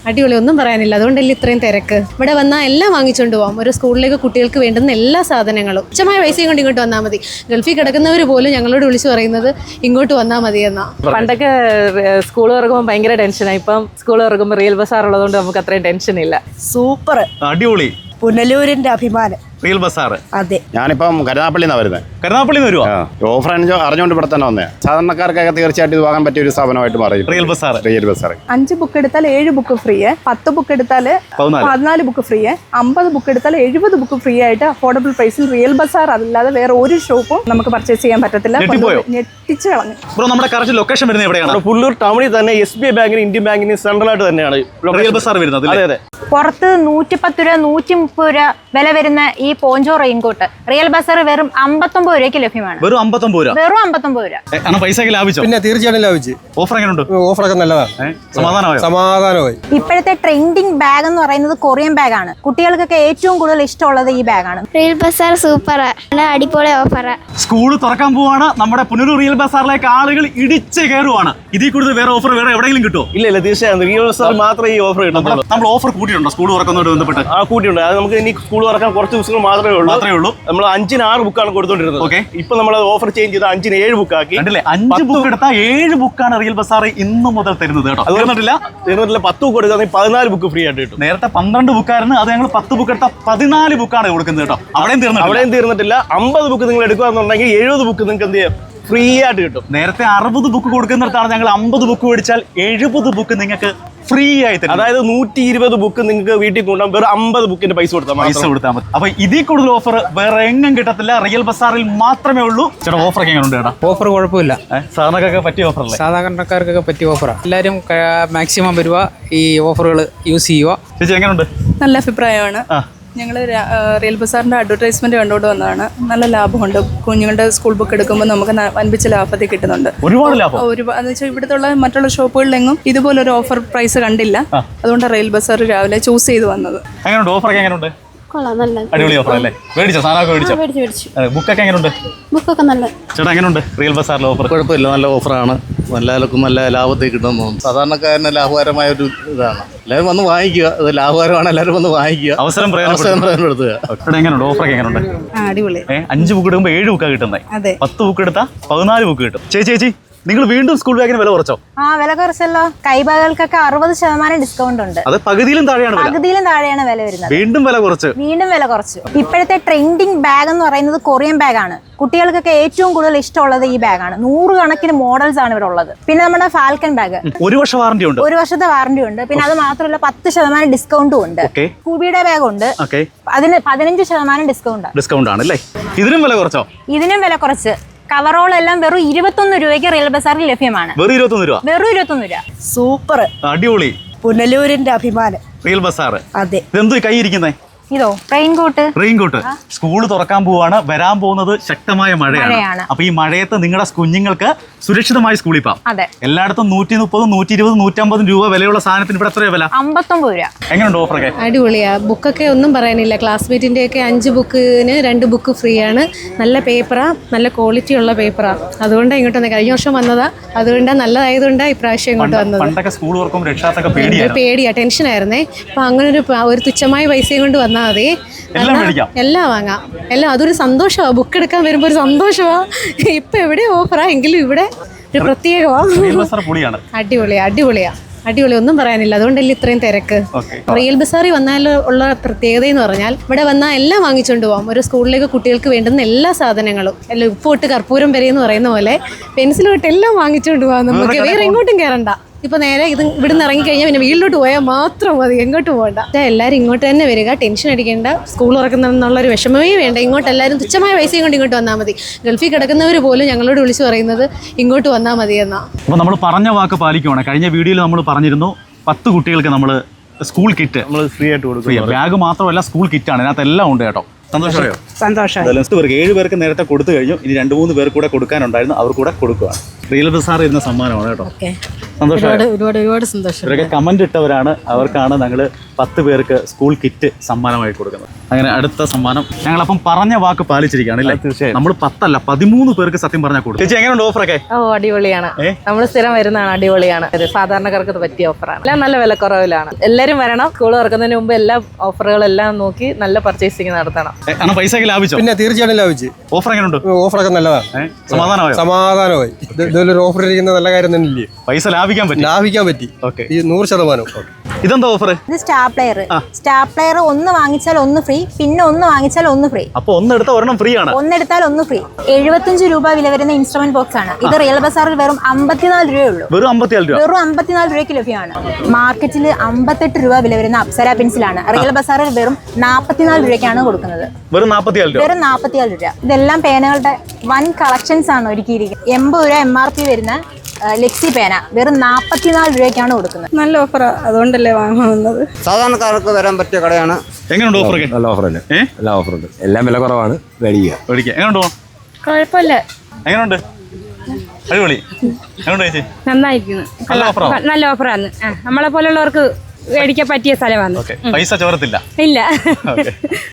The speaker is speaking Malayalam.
അടിപൊളി, ഒന്നും പറയാനില്ല. അതുകൊണ്ടല്ലേ ഇത്രയും തിരക്ക്. ഇവിടെ വന്നാൽ എല്ലാം വാങ്ങിച്ചുകൊണ്ട് പോകാം. ഒരു സ്കൂളിലേക്ക് കുട്ടികൾക്ക് വേണ്ടുന്ന എല്ലാ സാധനങ്ങളും തുച്ഛമായ പൈസയും കൊണ്ട് ഇങ്ങോട്ട് വന്നാൽ മതി. ഗൾഫിൽ കിടക്കുന്നവർ പോലും ഞങ്ങളോട് വിളിച്ചു പറയുന്നത് ഇങ്ങോട്ട് വന്നാൽ മതി എന്നാ. പണ്ടൊക്കെ സ്കൂൾ തുറക്കുമ്പോൾ ഭയങ്കര ടെൻഷനാണ്. ഇപ്പം സ്കൂൾ തുറക്കുമ്പോൾ റിയൽ ബസാർ ഉള്ളതുകൊണ്ട് നമുക്ക് അത്രയും ടെൻഷൻ ഇല്ല. സൂപ്പർ, അടിപൊളി, പുനലൂരിന്റെ അഭിമാനം റിയൽ ബസാർ. അതെ, ഞാനിപ്പം കരുനാപ്പള്ളിന്നാ വരുന്നത്. കരുനാപ്പള്ളി വരുവാ. ഓഫർ അറിഞ്ഞുകൊണ്ട് ഇവിടെ തന്നെ വന്നേ. സാധാരണക്കാർക്കൊക്കെ തീർച്ചയായിട്ടും ഇത് വാങ്ങാൻ പറ്റിയ ഒരു സ്ഥാപനമായിട്ട് മാറി Real Bazaar. Real Bazaar 5 book എടുത്താൽ 7 ബുക്ക് ഫ്രീ, 10 ബുക്ക് എടുത്താൽ 14 ബുക്ക് ഫ്രീ, 50 ബുക്ക് എടുത്താൽ 70 ബുക്ക് ഫ്രീ ആയിട്ട് അഫോർഡബിൾ പ്രൈസിൽ റിയൽ ബസാർ അല്ലാതെ വേറെ ഒരു ഷോപ്പും നമുക്ക് പർച്ചേസ് ചെയ്യാൻ പറ്റത്തില്ല. ഞെട്ടിച്ച് കളഞ്ഞു. നമ്മുടെ കറക്റ്റ് ലൊക്കേഷൻ വരുന്നത് എവിടെയാണ്? പുല്ലൂർ ടൗണിൽ തന്നെ SBI ബാങ്കിന് ഇന്ത്യൻ ബാങ്കിന് സെൻട്രൽ ആയിട്ട് തന്നെയാണ് റിയൽ ബസാർ വരുന്നത്. അതെ അതെ. പുറത്ത് 110 രൂപ 130 രൂപ വില വരുന്ന ഈ പോഞ്ചോ റെയിൻകോട്ട് റിയൽ ബസാർ വെറും 59 രൂപയ്ക്ക് ലഭ്യമാണ്. വെറും 59 രൂപ. വെറും 59 രൂപ. പൈസ ലാഭിച്ചോ? പിന്നെ തീർച്ചയായിട്ടും ലാഭിച്ചു. ഓഫർ എങ്ങനെയുണ്ട്? ഓഫറൊക്കെ നല്ലതാണ്. സമാധാനമായി. ഇപ്പോഴത്തെ ട്രെൻഡിങ് ബാഗ് എന്ന് പറയുന്നത് കൊറിയൻ ബാഗാണ്. കുട്ടികൾക്കൊക്കെ ഏറ്റവും കൂടുതൽ ഇഷ്ടമുള്ളത് ഈ ബാഗാണ്. റിയൽ ബസാർ സൂപ്പറാണ്, അടിപൊളി ഓഫറാ. സ്കൂൾ തുറക്കാൻ പോവാണ്. നമ്മുടെ പുനലൂർ റിയൽ ബസാറിലേക്ക് ആളുകൾ ഇടിച്ച് കയറുവാണ്. ഇതിൽ കൂടുതൽ വേറെ ഓഫർ വേറെ എവിടെയെങ്കിലും കിട്ടുമോ? ഇല്ല, തീർച്ചയായും റിയൽ ബസാർ മാത്രമേ ഈ ഓഫർ കിട്ടുന്നുള്ളൂ. നമ്മൾ ഓഫർ കൂട്ടിയിട്ടുണ്ടോ സ്കൂൾ തുറക്കുന്നതോട് ബന്ധപ്പെട്ട്? കൂട്ടിയുണ്ട്. അത് നമുക്ക് ഇനി സ്കൂൾ തുറക്കാൻ കുറച്ച് ദിവസങ്ങൾ മാത്രമേ ഉള്ളൂ. നമ്മൾ 5-ന് 6 ബുക്കാണ് കൊടുത്തോണ്ടിരുന്നത്. ഓക്കെ, ഇപ്പൊ നമ്മൾ ഓഫർ ചേഞ്ച് ചെയ്ത് 5-ന് 7 ബുക്ക് ആക്കി. 5 ബുക്ക് എടുത്താൽ 7 ബുക്കാണ് റിയൽ ബസാർ ഇന്ന് മുതൽ തരുന്നത് കേട്ടോ. തീർന്നിട്ടില്ല. 10 ബുക്ക് എടുത്താൽ 14 ബുക്ക് ഫ്രീ ആയിട്ട് കിട്ടും. നേരത്തെ 12 ബുക്കായിരുന്നു, അത് ഞങ്ങൾ 10 ബുക്ക് എടുത്താൽ 14 ബുക്കാണ് കൊടുക്കുന്നത് കേട്ടോ. അവിടെയും തീർന്നിട്ടില്ല. 50 ബുക്ക് നിങ്ങൾ എടുക്കുകയാണെന്നുണ്ടെങ്കിൽ 70 ബുക്ക് നിങ്ങൾക്ക് എന്ത് ചെയ്യാം, ഫ്രീ ആയിട്ട് കിട്ടും. നേരത്തെ 60 ബുക്ക് കൊടുക്കുന്നിടത്താണ് ഞങ്ങൾ 50 ബുക്ക് മേടിച്ചാൽ 70 ബുക്ക് നിങ്ങൾക്ക് ഫ്രീ ആയി തരും. അതായത് 120 ബുക്ക് നിങ്ങൾക്ക് വീട്ടിൽ കൊണ്ടുപോകാൻ വെറും 50 ബുക്കിന്റെ പൈസ കൊടുത്താൽ മതി. അപ്പൊ ഇതിൽ കൂടുതൽ ഓഫർ വേറെ എങ്ങും കിട്ടത്തില്ല, റിയൽ ബസാറിൽ മാത്രമേ ഉള്ളൂ. ചേട്ടാ ഓഫർ ഒക്കെ എങ്ങനെയുണ്ട് ചേട്ടാ? ഓഫർ കുഴപ്പമില്ല, സാധാരണക്കാർക്ക് പറ്റിയ ഓഫർ അല്ലേ? സാധാരണക്കാർക്കൊക്കെ പറ്റിയ ഓഫറാണ്. എല്ലാവരും മാക്സിമം വരുക, ഈ ഓഫറുകൾ യൂസ് ചെയ്യുക. ചേച്ചി എങ്ങനെയുണ്ട്? നല്ല അഭിപ്രായമാണ്. ഞങ്ങൾ റിയൽ ബസാറിന്റെ അഡ്വർടൈസ്മെന്റ് കണ്ടുകൊണ്ട് വന്നതാണ്. നല്ല ലാഭമുണ്ട്. കുഞ്ഞുങ്ങളുടെ സ്കൂൾ ബുക്ക് എടുക്കുമ്പോൾ നമുക്ക് വൻപിച്ച ലാഭത്തിൽ കിട്ടുന്നുണ്ട്. ഒരുപാട് ലാഭം. എന്ന് വെച്ചാൽ ഇവിടുത്തെ മറ്റുള്ള ഷോപ്പുകളിലെങ്ങും ഇതുപോലൊരു ഓഫർ പ്രൈസ് കണ്ടില്ല. അതുകൊണ്ടാണ് റിയൽ ബസാർ രാവിലെ ചൂസ് ചെയ്ത് വന്നത്. എങ്ങനെയുണ്ട് ഓഫർ? എങ്ങനെയുണ്ട്? അടിപൊളി ഓഫർ അല്ലേ? മേടിച്ചോ? സാധനമൊക്കെ മേടിച്ചോ? ബുക്കൊക്കെ എങ്ങനെയുണ്ട്? ബുക്കൊക്കെ നല്ല. ചേട്ടാ എങ്ങനെയുണ്ട് റിയൽ ബസാറിലെ ഓഫർ? കുഴപ്പമില്ല, നല്ല ഓഫറാണ്. എല്ലാവർക്കും നല്ല ലാഭത്തിൽ കിട്ടുമെന്ന് തോന്നുന്നു. സാധാരണക്കാരന് ലാഭകരമായ ഒരു ഇതാണ്. എല്ലാവരും വന്ന് വാങ്ങിക്കുക. ഇത് ലാഭകരമാണ്, എല്ലാവരും വന്ന് വാങ്ങിക്കുക. അവസരം പ്രയോജനപ്പെടുത്തുക. എങ്ങനെയുണ്ട് ഓഫറൊക്കെ? എങ്ങനെയുണ്ട്? അടിപൊളി. 5 ബുക്ക് എടുക്കുമ്പോൾ 7 ബുക്കാണ് കിട്ടുന്നത്. 10 ബുക്ക് എടുത്താൽ 14 ബുക്ക് കിട്ടും. ചേച്ചി നിങ്ങൾ വീണ്ടും സ്കൂൾ ബാഗിന് വില കുറച്ചോ? വില കുറച്ചല്ലോ. കൈബാഗുകൾക്കൊക്കെ 60% ഡിസ്കൗണ്ട് ഉണ്ട്. അത് പകുതിയിലും താഴെയാണ് വില വരുന്നത്. വീണ്ടും വില കുറച്ചു. ഇപ്പോഴത്തെ ട്രെൻഡിങ് ബാഗ് എന്ന് പറയുന്നത് കൊറിയൻ ബാഗാണ്. കുട്ടികൾക്കൊക്കെ ഏറ്റവും കൂടുതൽ ഇഷ്ടമുള്ളത് ഈ ബാഗാണ്. 100 കണക്കിന് മോഡൽസ് ആണ് ഇവിടെ ഉള്ളത്. പിന്നെ നമ്മുടെ ഫാൽക്കൺ ബാഗ് 1 വർഷം വാറന്റി ഉണ്ട്. 1 വർഷത്തെ വാറന്റി ഉണ്ട്. പിന്നെ അത് മാത്രമല്ല 10% ഡിസ്കൗണ്ടും ഉണ്ട്. കൂബിയുടെ ബാഗ് ഉണ്ട്, അതിന് 15% ഡിസ്കൗണ്ട് ആണ് അല്ലേ? ഇതിനും വില കുറച്ചോ? ഇതിനും വില കുറച്ച്. കവറോൾ എല്ലാം വെറും 21 രൂപയ്ക്ക് റിയൽ ബസാറിൽ ലഭ്യമാണ്. വെറും 21 രൂപ. സൂപ്പർ, അടിപൊളി, പുനലൂരിന്റെ അഭിമാനം റിയൽ ബസാർ. അതെ. ഇതെന്തോ കൈ ഇരിക്കുന്നേ? ഇതോ റെയിൻകോട്ട്. സ്കൂൾ തുറക്കാൻ പോവാണ്. വരാൻ പോകുന്നത് ശക്തമായ മഴയാണ്. അപ്പൊ ഈ മഴയത്ത് നിങ്ങളുടെ കുഞ്ഞുങ്ങൾക്ക് സുരക്ഷിതമായി സ്കൂളിൽ പോകാം. എല്ലായിടത്തും 130, 120, 150 രൂപ വിലയുള്ള സാധനത്തിന് ഇവിടെ എത്രയാ വില? 59 രൂപ. എങ്ങനെയുണ്ട് ഓഫറൊക്കെ? അടിപൊളിയാ. ബുക്കൊക്കെ ഒന്നും പറയാനില്ല. ക്ലാസ്മേറ്റിന്റെ ഒക്കെ 5 ബുക്കിന് 2 ബുക്ക് ഫ്രീ ആണ്. നല്ല പേപ്പറാ, നല്ല ക്വാളിറ്റി ഉള്ള പേപ്പറാ. അതുകൊണ്ടാണ് ഇങ്ങോട്ട് വന്നത്. കഴിഞ്ഞ വർഷം വന്നതാ, അതുകൊണ്ടാണ് നല്ലതായതുകൊണ്ടാണ് ഇപ്രാവശ്യം ഇങ്ങോട്ട് വന്നത്. പണ്ടൊക്കെ സ്കൂൾ തുറക്കുമ്പോൾ രക്ഷാത്തൊക്കെ പേടിയാ, ടെൻഷനായിരുന്നേ. അപ്പൊ അങ്ങനെ ഒരു തുച്ഛമായ പൈസയും കൊണ്ട് വന്നാൽ മതി, എല്ലാം വാങ്ങാം. എല്ലാം അതൊരു സന്തോഷമാണ്. ബുക്ക് എടുക്കാൻ വരുമ്പോൾ ഒരു സന്തോഷമാണ്. ഇപ്പൊ എവിടെ ഓഫറാ എങ്കിലും ഇവിടെ ഒരു പ്രത്യേകമാണ്. അടിപൊളി, ഒന്നും പറയാനില്ല. അതുകൊണ്ടല്ലേ ഇത്രയും തിരക്ക്. റിയൽ ബസാറിൽ വന്നാൽ ഉള്ള പ്രത്യേകത എന്ന് പറഞ്ഞാൽ ഇവിടെ വന്നാൽ എല്ലാം വാങ്ങിച്ചുകൊണ്ട് പോകാം. ഒരു സ്കൂളിലേക്ക് കുട്ടികൾക്ക് വേണ്ടുന്ന എല്ലാ സാധനങ്ങളും, എല്ലാം ഉപ്പ് തൊട്ട് കർപ്പൂരം വരെ എന്ന് പറയുന്ന പോലെ പെൻസിൽ തൊട്ട് എല്ലാം വാങ്ങിച്ചുകൊണ്ട് പോകാം. നമുക്ക് വേറെ എങ്ങോട്ടും കയറണ്ട. ഇപ്പൊ നേരെ ഇവിടുന്ന് ഇറങ്ങിക്കഴിഞ്ഞാൽ പിന്നെ വീട്ടിലോട്ട് പോയാൽ മാത്രം മതി, എങ്ങോട്ടും പോകണ്ട. എല്ലാവരും ഇങ്ങോട്ട് തന്നെ വരിക, ടെൻഷൻ അടിക്കേണ്ട. സ്കൂൾ തുറക്കുന്നുള്ളൊരു വിഷമമേ വേണ്ട. ഇങ്ങോട്ട് എല്ലാവരും തുച്ഛമായ പൈസയും കൊണ്ട് ഇങ്ങോട്ട് വന്നാൽ മതി. ഗൾഫിൽ കിടക്കുന്നവർ പോലും ഞങ്ങളോട് വിളിച്ചു പറയുന്നത് ഇങ്ങോട്ട് വന്നാൽ മതി എന്നാ. അപ്പോൾ നമ്മൾ പറഞ്ഞ വാക്ക് പാലിക്കുവാണ്. കഴിഞ്ഞ വീഡിയോയിൽ നമ്മൾ പറഞ്ഞിരുന്നു 10 കുട്ടികൾക്ക് നമ്മൾ സ്കൂൾ കിറ്റ് നമ്മൾ ഫ്രീ ആയിട്ട് കൊടുക്കും. ബാഗ് മാത്രമല്ല, സ്കൂൾ കിറ്റാണ്. അതിനകത്ത് എല്ലാം ഉണ്ട് കേട്ടോ. സന്തോഷമായോ? സന്തോഷം. 7 പേർക്ക് നേരത്തെ കൊടുത്തു കഴിഞ്ഞു. ഇനി 2-3 പേർ കൂടെ കൊടുക്കാനുണ്ടായിരുന്നു, അവർ കൂടെ കൊടുക്കുകയാണ്. റിയൽ ബസാർ ഇരുന്ന സമ്മാനമാണ് കേട്ടോ. ഒരുപാട് സന്തോഷം. ഇവരൊക്കെ കമന്റ് ഇട്ടവരാണ്, അവർക്കാണ് ഞങ്ങൾ 10 പേർക്ക് സ്കൂൾ കിറ്റ് സമ്മാനമായി കൊടുക്കുന്നത്. അങ്ങനെ അടുത്ത സമ്മാനം ഞങ്ങളപ്പം പറഞ്ഞ വാക്ക് പാലിച്ചിരിക്കുകയാണ് അല്ലേ? തീർച്ചയായും. നമ്മൾ 10 അല്ല 13 പേർക്ക് സത്യം പറഞ്ഞാൽ കൊടുക്കും. ചേച്ചി എങ്ങനെയുണ്ട് ഓഫറൊക്കെ? അടിപൊളിയാണ്. നമ്മൾ സ്ഥിരം വരുന്നതാണ്. അടിപൊളിയാണ്. സാധാരണക്കാർക്ക് പറ്റിയ ഓഫറാണ്. എല്ലാം നല്ല വിലക്കുറവിലാണ്. എല്ലാവരും വരണം. സ്കൂൾ തുറക്കുന്നതിന് മുമ്പ് എല്ലാ ഓഫറുകളെല്ലാം നോക്കി നല്ല പർച്ചേസിങ് നടത്തണം. പൈസ ലാഭിച്ചോ? പിന്നെ തീർച്ചയായിട്ടും ലാഭിച്ചു. ഓഫർ എങ്ങനെയുണ്ട്? ഓഫറൊക്കെ നല്ലതാണ്. സമാധാനമായി. ഇതൊരു ഓഫർ ഇരിക്കുന്ന നല്ല കാര്യം തന്നെയില്ലേ? പൈസ ലാഭിക്കാൻ പറ്റി. 100%. ഇതെന്താ ഓഫർ? ഇത് സ്റ്റാപ്ലെയർ ഒന്ന് വാങ്ങിച്ചാൽ ഒന്ന് ഫ്രീ, പിന്നെ ഒന്ന് വാങ്ങിച്ചാൽ ഒന്ന് ഫ്രീ. അപ്പൊ ഒന്നെടുത്ത ഒരെണ്ണം ഫ്രീ ആണ്. ഒന്നെടുത്താൽ ഒന്ന് ഫ്രീ. 75 രൂപ വില വരുന്ന ഇൻസ്ട്രുമെന്റ് ബോക്സ് ആണ് ഇത്. റിയൽ ബസാറിൽ വെറും 54 രൂപയുള്ളൂ. വെറും 54 രൂപയ്ക്ക് ലഭ്യമാണ്. മാർക്കറ്റിൽ 58 രൂപ വില വരുന്ന അപ്സര പെൻസിലാണ് റിയൽ ബസാറിൽ വെറും 44 രൂപയ്ക്കാണ് കൊടുക്കുന്നത്. വെറും 44 രൂപ. ഇതെല്ലാം പേനകളുടെ വൻ കളക്ഷൻസ് ആണ് ഒരുക്കിയിരിക്കുന്നത്. 80 രൂപ MRP വരുന്ന ലെക്സി പേന വെറും 44 രൂപയ്ക്കാണ് കൊടുക്കുന്നത്. നല്ല ഓഫറാ, അതുകൊണ്ടല്ലേ വാങ്ങുന്നത്. സാധാരണക്കാർക്ക് വരാൻ പറ്റിയ കടയാണ്. എങ്ങനെയുണ്ട് ഓഫർ? നല്ല ഓഫറുണ്ട്. എല്ലാ ഓഫറുണ്ട്. എല്ലാം വില കുറവാണ്. മേടിക്കുക. എങ്ങനെയുണ്ട്? കുഴപ്പമില്ല. എങ്ങനെയുണ്ട്? അടിപൊളി. എങ്ങനെയുണ്ട് ചേച്ചി? നന്നായിരിക്കുന്നു. നല്ല ഓഫറാണ്. നമ്മളെ പോലുള്ളവർക്ക് മേടിക്കാൻ പറ്റിയ സ്ഥലമാണ്. പൈസ ചോരത്തില്ല. ഇല്ല.